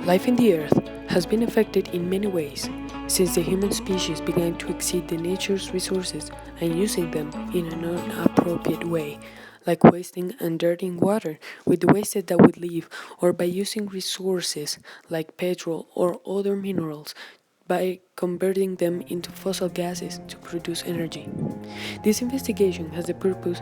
Life in the Earth has been affected in many ways since the human species began to exceed the nature's resources and using them in an inappropriate way, like wasting and dirtying water with the waste that would leave, or by using resources like petrol or other minerals by converting them into fossil gases to produce energy. This investigation has the purpose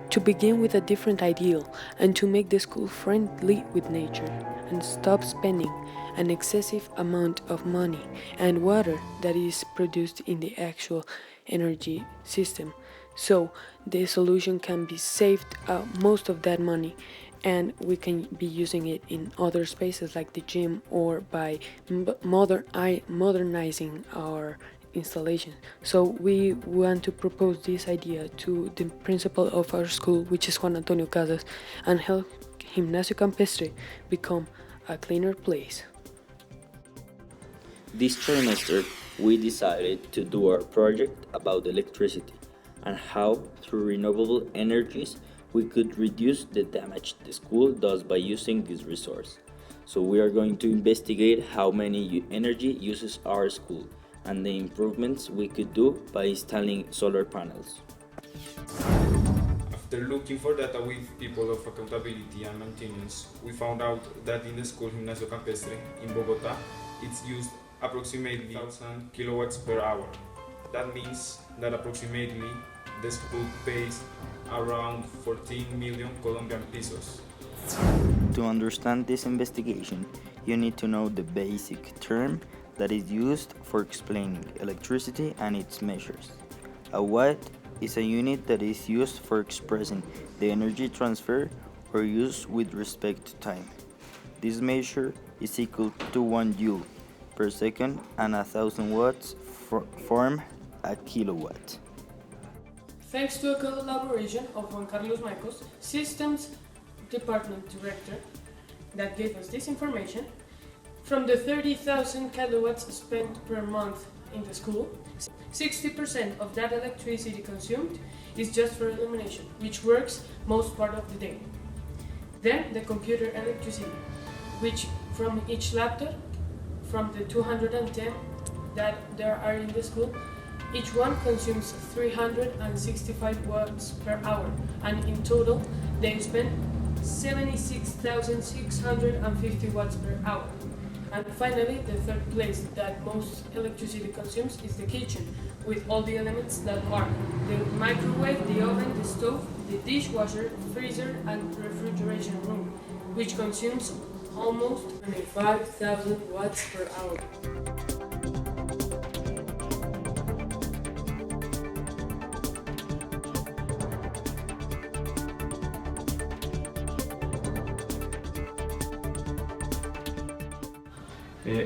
to begin with a different ideal and to make the school friendly with nature and stop spending an excessive amount of money and water that is produced in the actual energy system. So the solution can be saved most of that money and we can be using it in other spaces like the gym or by modernizing our installation. So we want to propose this idea to the principal of our school, which is Juan Antonio Casas, and help Gimnasio Campestre become a cleaner place. This trimester, we decided to do our project about electricity and how, through renewable energies, we could reduce the damage the school does by using this resource. So we are going to investigate how many energy uses our school and the improvements we could do by installing solar panels. After looking for data with people of accountability and maintenance, we found out that in the school Gimnasio Campestre in Bogota, it's used approximately 1,000 kilowatts per hour. That means that approximately the school pays around 14 million Colombian pesos. To understand this investigation, you need to know the basic term that is used for explaining electricity and its measures. A watt is a unit that is used for expressing the energy transfer or use with respect to time. This measure is equal to 1 joule per second and 1,000 watts form a kilowatt. Thanks to a collaboration of Juan Carlos Maicos, Systems Department Director, that gave us this information, from the 30,000 kilowatts spent per month in the school, 60% of that electricity consumed is just for illumination, which works most part of the day. Then the computer electricity, which from each laptop, from the 210 that there are in the school, each one consumes 365 watts per hour, and in total they spend 76,650 watts per hour. And finally, the third place that most electricity consumes is the kitchen, with all the elements that are the microwave, the oven, the stove, the dishwasher, freezer, and refrigeration room, which consumes almost 25,000 watts per hour.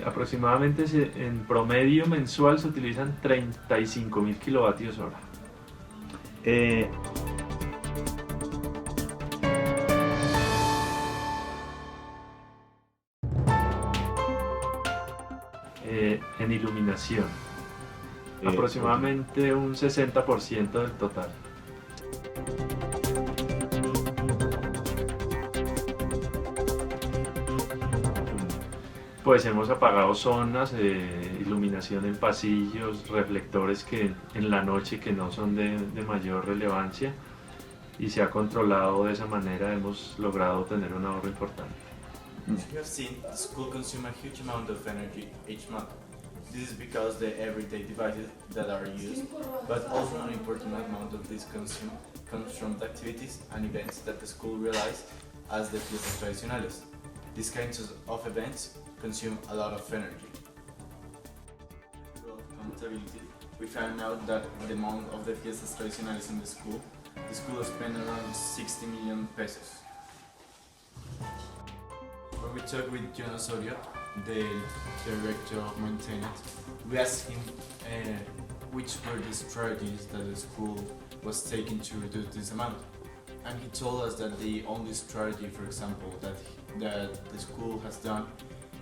Aproximadamente en promedio mensual se utilizan 35.000 kilovatios hora. En iluminación, aproximadamente un 60% del total. Pues hemos apagado zonas, iluminación en pasillos, reflectores que en la noche que no son de mayor relevancia, y se ha controlado de esa manera, hemos logrado tener un ahorro importante. As you have seen, the school consumes a huge amount of energy each month. This is because the everyday devices that are used, but also an important amount of this consume comes from the activities and events that the school realizes as the fiestas tradicionales. These kinds of events consume a lot of energy. Through accountability, we found out that the amount of the fiestas tradicionales in the school spent around 60 million pesos. When we talked with John Osorio, the director of maintenance, we asked him which were the strategies that the school was taking to reduce this amount. And he told us that the only strategy, for example, that the school has done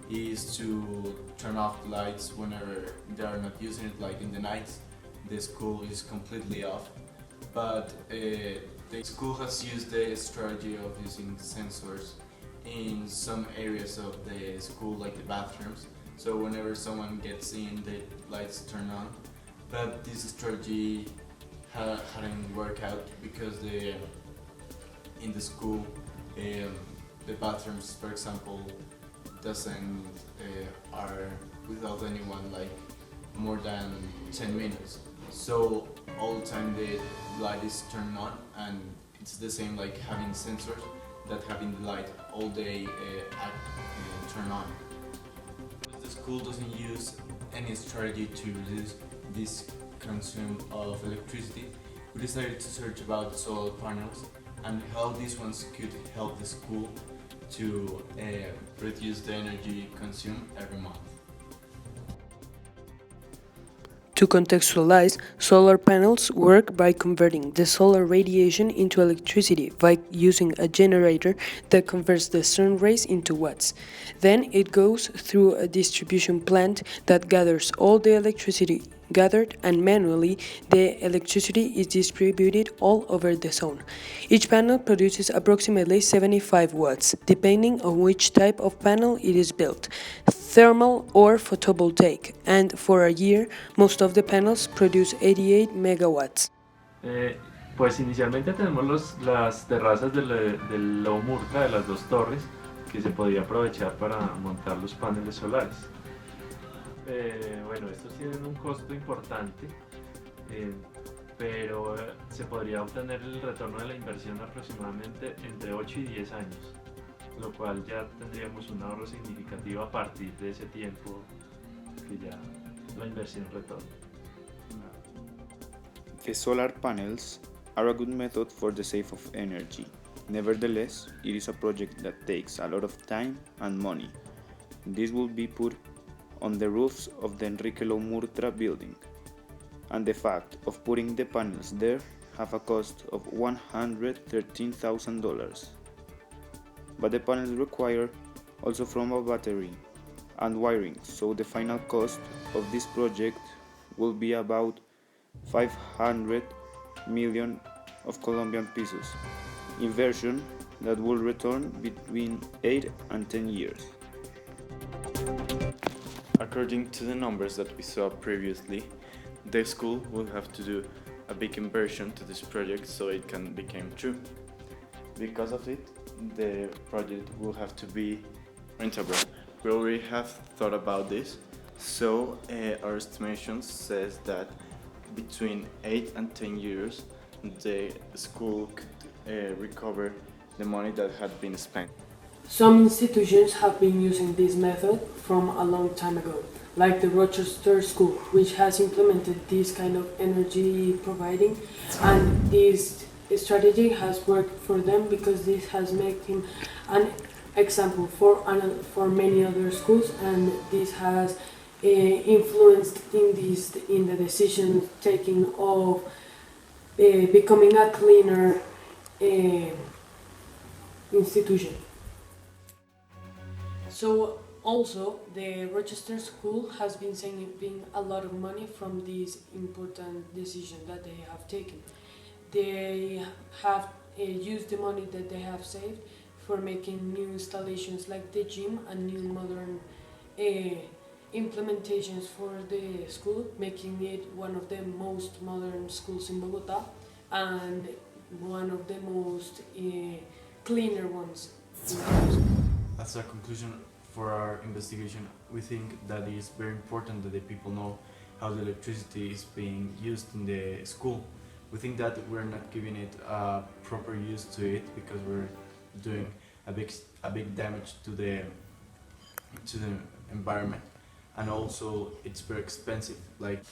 is to turn off the lights whenever they are not using it, like in the nights. The school is completely off. But the school has used the strategy of using sensors in some areas of the school, like the bathrooms. So whenever someone gets in, the lights turn on. But this strategy hadn't worked out because in the school, the bathrooms, for example, doesn't are without anyone like more than 10 minutes. So all the time the light is turned on, and it's the same like having sensors that having the light all day turn on. The school doesn't use any strategy to reduce this consume of electricity. We decided to search about solar panels and how these ones could help the school to reduce the energy consumed every month. To contextualize, solar panels work by converting the solar radiation into electricity by using a generator that converts the sun rays into watts. Then it goes through a distribution plant that gathers all the electricity gathered, and manually the electricity is distributed all over the zone. Each panel produces approximately 75 watts, depending on which type of panel it is built, thermal or photovoltaic, and for a year most of the panels produce 88 megawatts. Pues inicialmente tenemos las terrazas del lomo Murta de las dos torres que se podría aprovechar para montar los paneles solares. Bueno, estos tienen un costo importante, pero se podría obtener el retorno de la inversión aproximadamente entre 8 y 10 años, lo cual ya tendríamos un ahorro significativo a partir de ese tiempo que ya la inversión retorna. The solar panels are a good method for the save of energy. Nevertheless, it is a project that takes a lot of time and money. This will be put on the roofs of the Enrique Lomurtra building, and the fact of putting the panels there have a cost of $113,000. But the panels require also from a battery and wiring, so the final cost of this project will be about 500 million of Colombian pesos, inversion that will return between 8 and 10 years. According to the numbers that we saw previously, the school will have to do a big inversion to this project so it can become true. Because of it, the project will have to be rentable. We already have thought about this, so our estimation says that between 8 and 10 years the school could recover the money that had been spent. Some institutions have been using this method from a long time ago, like the Rochester School, which has implemented this kind of energy providing, and this strategy has worked for them because this has made him an example for many other schools, and this has influenced in the decision taking of becoming a cleaner institution. So also the Rochester School has been saving a lot of money from this important decision that they have taken. They have used the money that they have saved for making new installations like the gym and new modern implementations for the school, making it one of the most modern schools in Bogota and one of the most cleaner ones. As a conclusion for our investigation, we think that it is very important that the people know how the electricity is being used in the school. We think that we're not giving it a proper use to it because we're doing a big damage to the environment, and also it's very expensive. Like,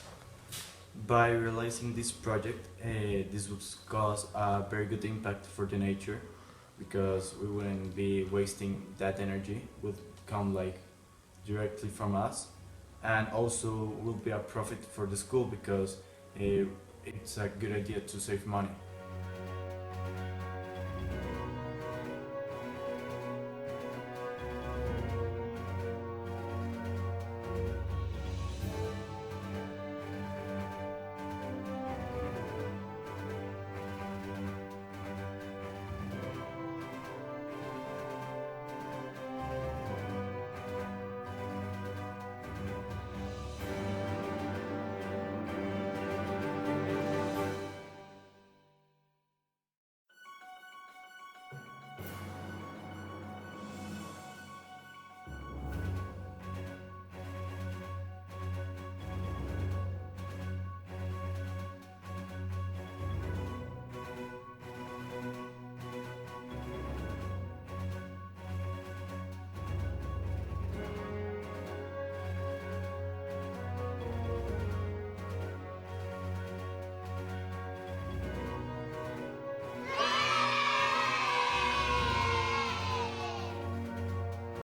by realizing this project, this would cause a very good impact for the nature, because we wouldn't be wasting that energy, would come like directly from us, and also will be a profit for the school because it's a good idea to save money.